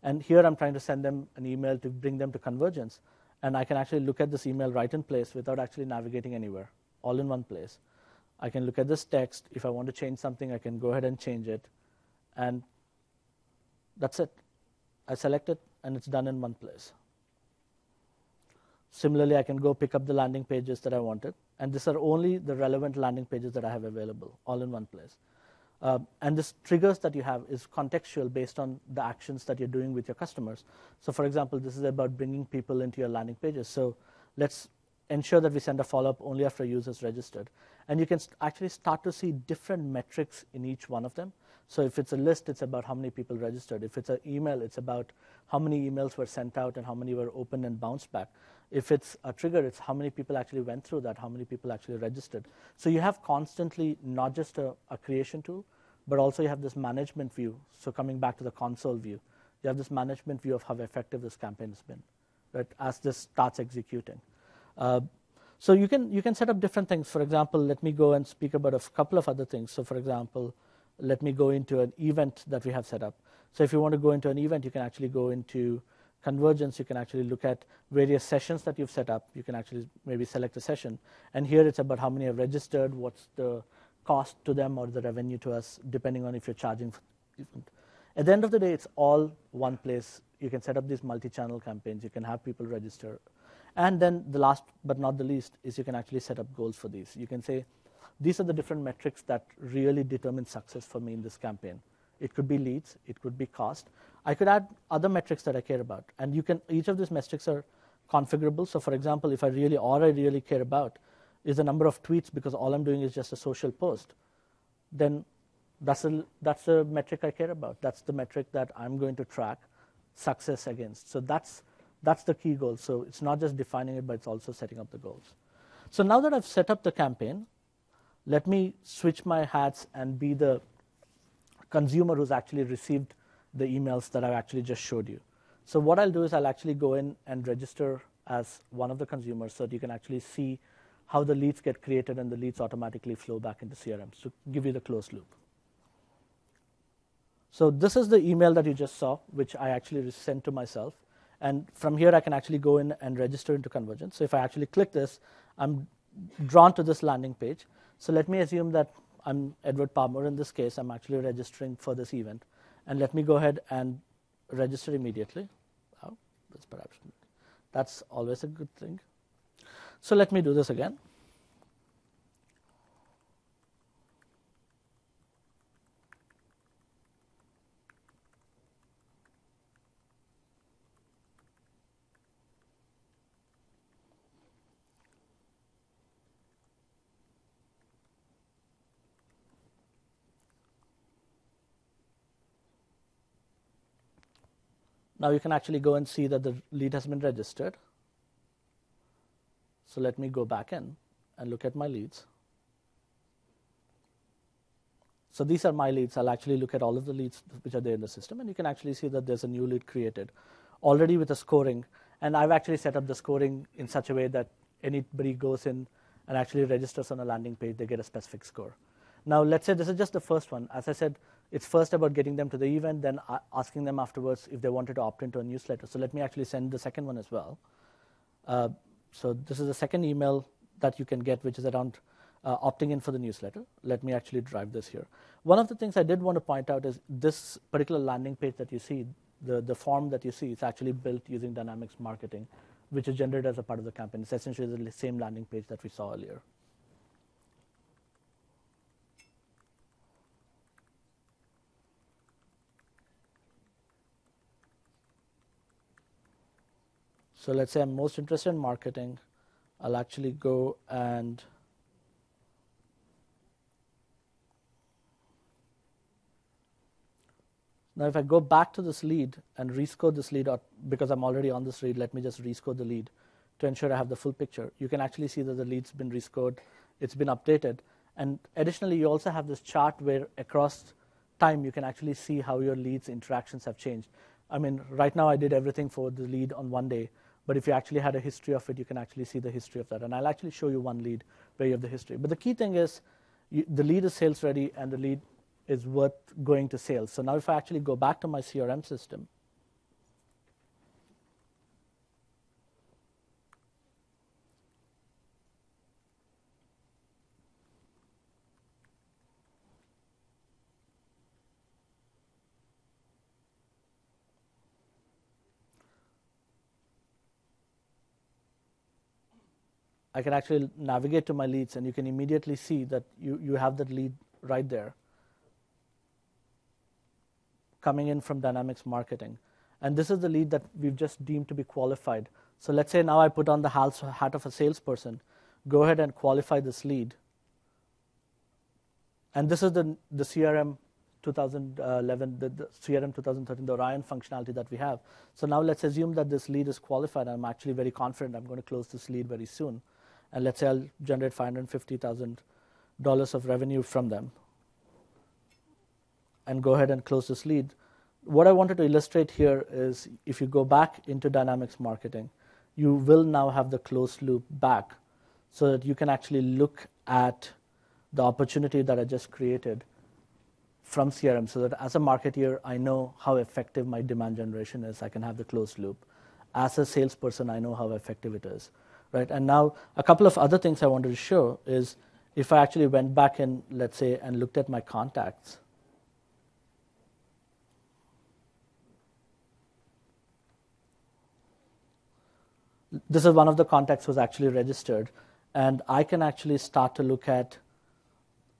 And here I'm trying to send them an email to bring them to convergence. And I can actually look at this email right in place without actually navigating anywhere, all in one place. I can look at this text. If I want to change something, I can go ahead and change it. And that's it. I select it, and it's done in one place. Similarly, I can go pick up the landing pages that I wanted. And these are only the relevant landing pages that I have available, all in one place. And this triggers that you have is contextual based on the actions that you're doing with your customers. So for example, this is about bringing people into your landing pages. So let's ensure that we send a follow-up only after a user's registered. And you can actually start to see different metrics in each one of them. So if it's a list, it's about how many people registered. If it's an email, it's about how many emails were sent out and how many were opened and bounced back. If it's a trigger, it's how many people actually went through that, how many people actually registered. So you have constantly not just a creation tool, but also you have this management view. So coming back to the console view, you have this management view of how effective this campaign has been, right, as this starts executing. So you can set up different things. For example, let me go and speak about a couple of other things. So for example, let me go into an event that we have set up. So if you want to go into an event, you can actually go into convergence. You can actually look at various sessions that you've set up. You can actually maybe select a session. And here it's about how many have registered, what's the cost to them or the revenue to us, depending on if you're charging for the event. At the end of the day, it's all one place. You can set up these multi-channel campaigns. You can have people register. And then the last but not the least is you can actually set up goals for these. You can say, these are the different metrics that really determine success for me in this campaign. It could be leads. It could be cost. I could add other metrics that I care about. And each of these metrics are configurable. So for example, if all I really care about is the number of tweets because all I'm doing is just a social post, then that's a metric I care about. That's the metric that I'm going to track success against. So that's the key goal. So it's not just defining it, but it's also setting up the goals. So now that I've set up the campaign, let me switch my hats and be the consumer who's actually received the emails that I've actually just showed you. So what I'll do is I'll actually go in and register as one of the consumers so that you can actually see how the leads get created and the leads automatically flow back into CRM to give you the closed loop. So this is the email that you just saw, which I actually sent to myself. And from here, I can actually go in and register into Convergence. So if I actually click this, I'm drawn to this landing page. So let me assume that I'm Edward Palmer. In this case, I'm actually registering for this event. And let me go ahead and register immediately. Oh, that's always a good thing. So let me do this again. Now you can actually go and see that the lead has been registered. So let me go back in and look at my leads. So these are my leads. I'll actually look at all of the leads which are there in the system, and you can actually see that there's a new lead created already with a scoring. And I've actually set up the scoring in such a way that anybody goes in and actually registers on a landing page, they get a specific score. Now let's say this is just the first one. As I said, it's first about getting them to the event, then asking them afterwards if they wanted to opt into a newsletter. So let me actually send the second one as well. So this is the second email that you can get, which is around opting in for the newsletter. Let me actually drive this here. One of the things I did want to point out is this particular landing page that you see, the form that you see, is actually built using Dynamics Marketing, which is generated as a part of the campaign. It's essentially the same landing page that we saw earlier. So let's say I'm most interested in marketing. I'll actually go and now if I go back to this lead and rescore this lead, because I'm already on this lead, let me just rescore the lead to ensure I have the full picture. You can actually see that the lead's been rescored, it's been updated. And additionally, you also have this chart where across time you can actually see how your leads interactions have changed. I mean, right now I did everything for the lead on one day. But if you actually had a history of it, you can actually see the history of that. And I'll actually show you one lead where you have the history. But the key thing is the lead is sales ready and the lead is worth going to sales. So now if I actually go back to my CRM system, I can actually navigate to my leads, and you can immediately see that you have that lead right there coming in from Dynamics Marketing. And this is the lead that we've just deemed to be qualified. So let's say now I put on the hat of a salesperson, go ahead and qualify this lead. And this is the CRM 2011, the CRM 2013, the Orion functionality that we have. So now let's assume that this lead is qualified. I'm actually very confident I'm going to close this lead very soon. And let's say I'll generate $550,000 of revenue from them and go ahead and close this lead. What I wanted to illustrate here is if you go back into Dynamics Marketing, you will now have the closed loop back so that you can actually look at the opportunity that I just created from CRM so that as a marketeer, I know how effective my demand generation is. I can have the closed loop. As a salesperson, I know how effective it is. Right? And now a couple of other things I wanted to show is if I actually went back and, let's say, and looked at my contacts. This is one of the contacts who's actually registered. And I can actually start to look at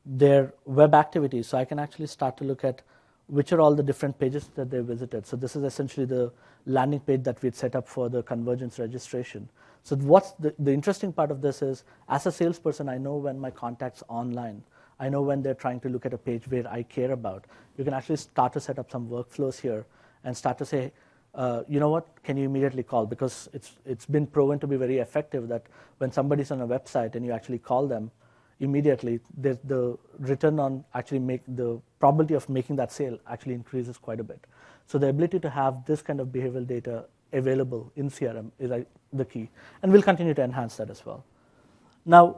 their web activities. So I can actually start to look at which are all the different pages that they visited. So this is essentially the landing page that we'd set up for the convergence registration. So what's the interesting part of this is, as a salesperson, I know when my contact's online. I know when they're trying to look at a page where I care about. You can actually start to set up some workflows here and start to say, you know what, can you immediately call? Because it's been proven to be very effective that when somebody's on a website and you actually call them, immediately the return on the probability of making that sale actually increases quite a bit. So the ability to have this kind of behavioral data available in CRM is the key. And we'll continue to enhance that as well. Now,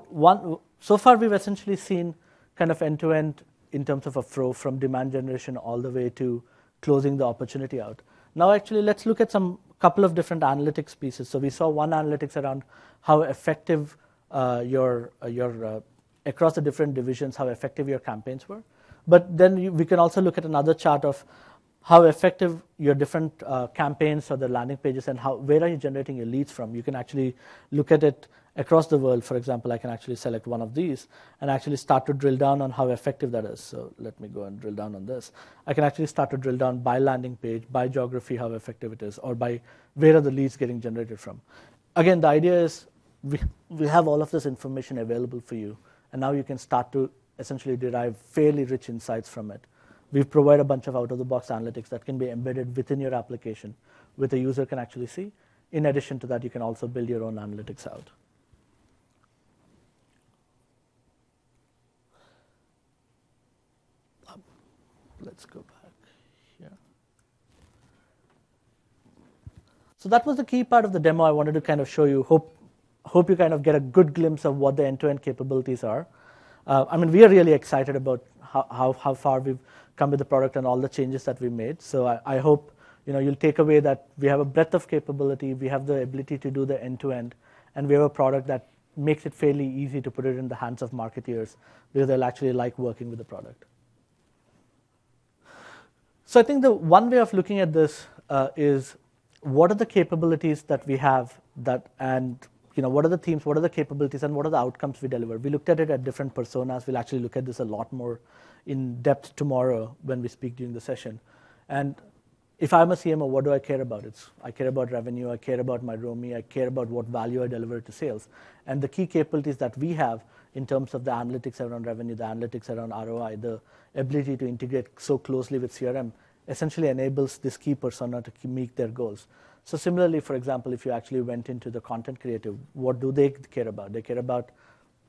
so far we've essentially seen kind of end-to-end in terms of a flow from demand generation all the way to closing the opportunity out. Now, actually, let's look at couple of different analytics pieces. So we saw one analytics around how effective across the different divisions, how effective your campaigns were. But then we can also look at another chart of how effective your different campaigns or the landing pages and where are you generating your leads from. You can actually look at it across the world. For example, I can actually select one of these and actually start to drill down on how effective that is. So let me go and drill down on this. I can actually start to drill down by landing page, by geography, how effective it is, or by where are the leads getting generated from. Again, the idea is we have all of this information available for you, and now you can start to essentially derive fairly rich insights from it. We've provided a bunch of out-of-the-box analytics that can be embedded within your application, which the user can actually see. In addition to that, you can also build your own analytics out. Let's go back here. So that was the key part of the demo I wanted to kind of show you. Hope you kind of get a good glimpse of what the end-to-end capabilities are. I mean, we are really excited about how far we've come with the product and all the changes that we made. So I hope you'll take away that we have a breadth of capability, we have the ability to do the end-to-end, and we have a product that makes it fairly easy to put it in the hands of marketeers because they'll actually like working with the product. So I think the one way of looking at this is what are the capabilities that we have and what are the themes, what are the capabilities, and what are the outcomes we deliver. We looked at it at different personas. We'll actually look at this a lot more in depth tomorrow when we speak during the session. And if I'm a CMO, what do I care about? I care about revenue, I care about my ROMI, I care about what value I deliver to sales. And the key capabilities that we have in terms of the analytics around revenue, the analytics around ROI, the ability to integrate so closely with CRM essentially enables this key persona to meet their goals. So similarly, for example, if you actually went into the content creative, what do they care about? They care about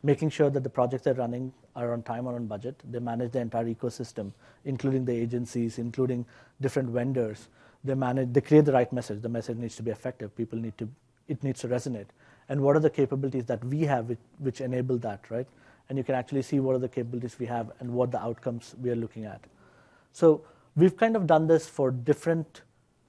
making sure that the projects they're running are on time or on budget. They manage the entire ecosystem, including the agencies, including different vendors. They create the right message. The message needs to be effective. It needs to resonate. And what are the capabilities that we have which enable that, right? And you can actually see what are the capabilities we have and what the outcomes we are looking at. So we've kind of done this for different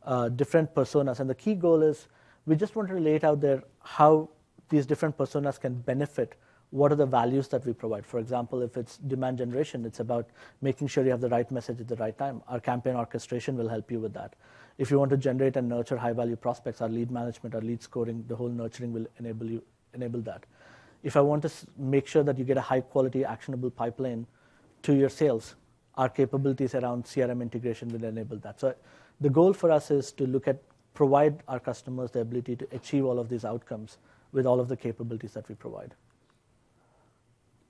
personas, and the key goal is we just want to lay it out there how these different personas can benefit. What are the values that we provide? For example, if it's demand generation, it's about making sure you have the right message at the right time. Our campaign orchestration will help you with that. If you want to generate and nurture high-value prospects, our lead management, our lead scoring, the whole nurturing will enable that. If I want to make sure that you get a high-quality, actionable pipeline to your sales, our capabilities around CRM integration will enable that. So the goal for us is to provide our customers the ability to achieve all of these outcomes with all of the capabilities that we provide.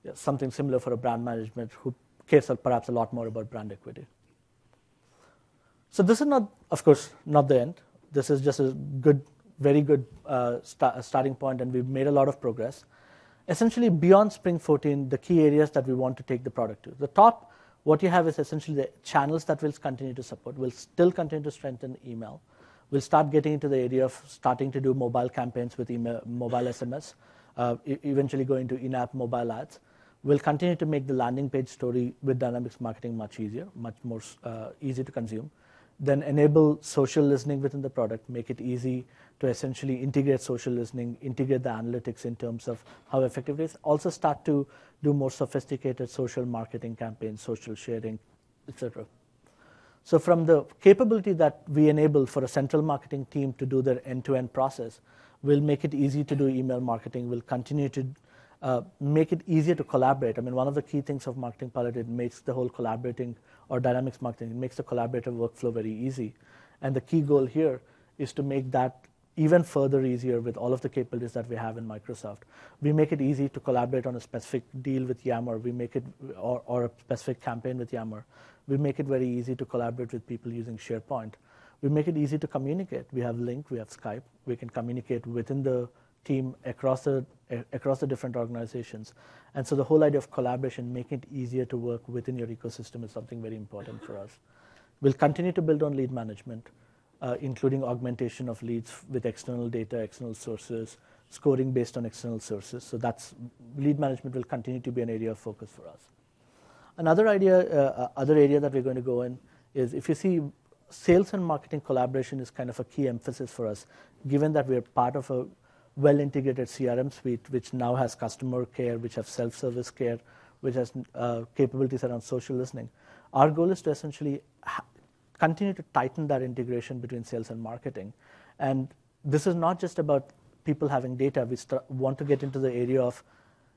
Yeah, something similar for a brand management who cares perhaps a lot more about brand equity. So this is not, of course, not the end. This is just a very good starting point, and we've made a lot of progress. Essentially, beyond Spring 14, the key areas that we want to take the product to. The top, what you have is essentially the channels that we'll continue to support. We'll still continue to strengthen email. We'll start getting into the area of starting to do mobile campaigns with email, mobile SMS, eventually going to in-app mobile ads. We'll continue to make the landing page story with Dynamics Marketing much easier, much more easy to consume. Then enable social listening within the product, make it easy to essentially integrate social listening, integrate the analytics in terms of how effective it is. Also start to do more sophisticated social marketing campaigns, social sharing, etc. So from the capability that we enable for a central marketing team to do their end-to-end process, we'll make it easy to do email marketing. We'll continue to make it easier to collaborate. I mean, one of the key things of Marketing Pilot, it makes the whole collaborating or Dynamics Marketing. It makes the collaborative workflow very easy. And the key goal here is to make that even further easier with all of the capabilities that we have in Microsoft. We make it easy to collaborate on a specific deal with Yammer. We make it, or a specific campaign with Yammer. We make it very easy to collaborate with people using SharePoint. We make it easy to communicate. We have Link, we have Skype. We can communicate within the team across the different organizations. And so the whole idea of collaboration, making it easier to work within your ecosystem, is something very important for us. We'll continue to build on lead management, including augmentation of leads with external data, external sources, scoring based on external sources. So lead management will continue to be an area of focus for us. Another other area that we're going to go in is, if you see, sales and marketing collaboration is kind of a key emphasis for us, given that we're part of a well-integrated CRM suite, which now has customer care, which has self-service care, which has capabilities around social listening. Our goal is to essentially continue to tighten that integration between sales and marketing. And this is not just about people having data. We want to get into the area of,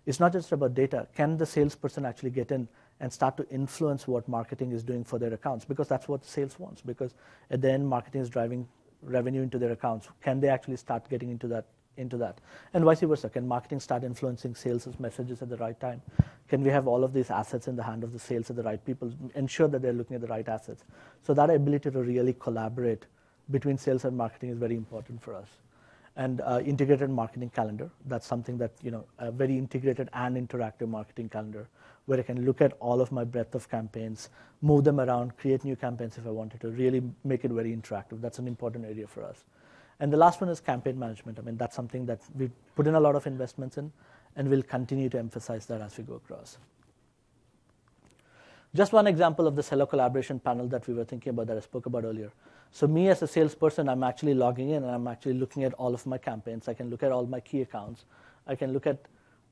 it's not just about data. Can the salesperson actually get in and start to influence what marketing is doing for their accounts? Because that's what sales wants. Because at the end, marketing is driving revenue into their accounts. Can they actually start getting into that? And vice versa. Can marketing start influencing sales' messages at the right time? Can we have all of these assets in the hand of the sales at the right people, ensure that they're looking at the right assets? So that ability to really collaborate between sales and marketing is very important for us. And integrated marketing calendar, that's something that, a very integrated and interactive marketing calendar, where I can look at all of my breadth of campaigns, move them around, create new campaigns if I wanted to, really make it very interactive. That's an important area for us. And the last one is campaign management. I mean, that's something that we put in a lot of investments in, and we'll continue to emphasize that as we go across. Just one example of the seller collaboration panel that we were thinking about, that I spoke about earlier. So me as a salesperson, I'm actually logging in, and I'm actually looking at all of my campaigns. I can look at all my key accounts. I can look at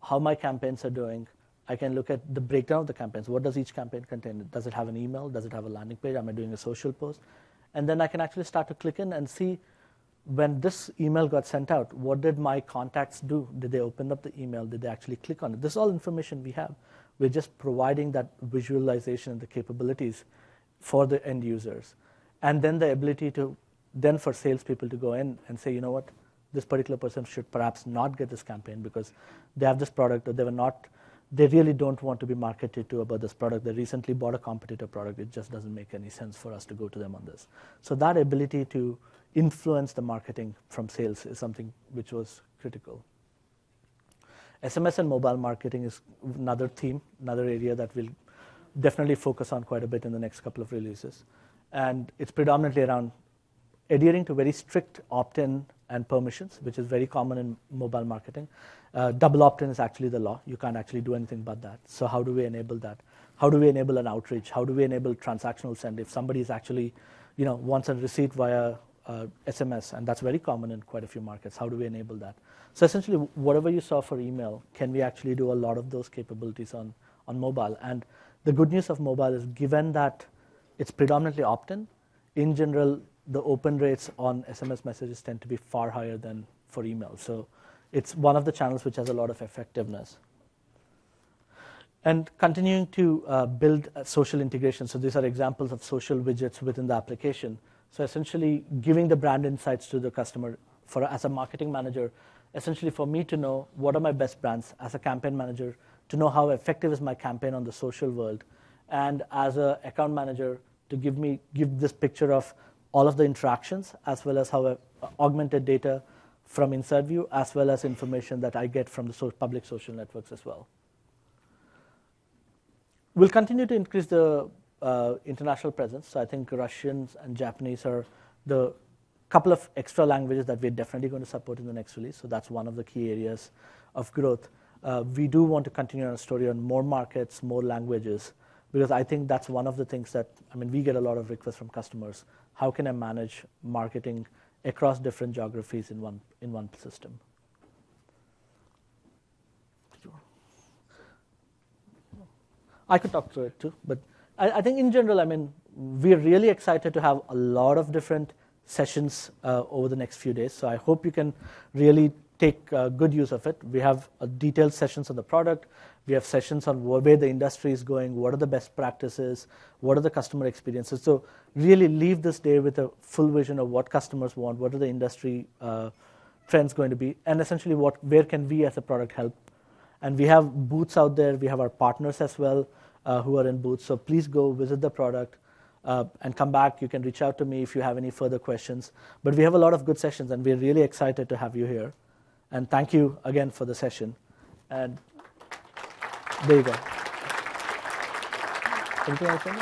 how my campaigns are doing. I can look at the breakdown of the campaigns. What does each campaign contain? Does it have an email? Does it have a landing page? Am I doing a social post? And then I can actually start to click in and see, when this email got sent out, what did my contacts do? Did they open up the email? Did they actually click on it? This is all information we have. We're just providing that visualization and the capabilities for the end users. And then the ability for salespeople to go in and say, you know what, this particular person should perhaps not get this campaign because they have this product, or they really don't want to be marketed to about this product. They recently bought a competitor product. It just doesn't make any sense for us to go to them on this. So that ability to influence the marketing from sales is something which was critical. SMS and mobile marketing is another theme, another area that we'll definitely focus on quite a bit in the next couple of releases. And it's predominantly around adhering to very strict opt-in and permissions, which is very common in mobile marketing. Double opt-in is actually the law. You can't actually do anything but that. So how do we enable that? How do we enable an outreach? How do we enable transactional send? If somebody is actually, wants a receipt via SMS, and that's very common in quite a few markets, how do we enable that? So essentially, whatever you saw for email, can we actually do a lot of those capabilities on mobile? And the good news of mobile is, given that it's predominantly opt-in, in general, the open rates on SMS messages tend to be far higher than for email. So it's one of the channels which has a lot of effectiveness. And continuing to build social integration. So these are examples of social widgets within the application. So essentially, giving the brand insights to the customer, as a marketing manager, essentially for me to know what are my best brands, as a campaign manager, to know how effective is my campaign on the social world, and as an account manager, to give this picture of all of the interactions, as well as how augmented data from inside view, as well as information that I get from the public social networks as well. We'll continue to increase the international presence. So I think Russians and Japanese are the couple of extra languages that we're definitely going to support in the next release. So that's one of the key areas of growth. We do want to continue our story on more markets, more languages, because I think that's one of the things that, we get a lot of requests from customers. How can I manage marketing across different geographies in one system? I could talk through it too, but I think in general, we're really excited to have a lot of different sessions over the next few days. So I hope you can really take good use of it. We have detailed sessions on the product. We have sessions on where the industry is going, what are the best practices, what are the customer experiences. So really leave this day with a full vision of what customers want, what are the industry trends going to be, and essentially where can we as a product help. And we have booths out there. We have our partners as well who are in booths. So please go visit the product and come back. You can reach out to me if you have any further questions. But we have a lot of good sessions, and we're really excited to have you here. And thank you again for the session. And there you go. Anything else, Andy?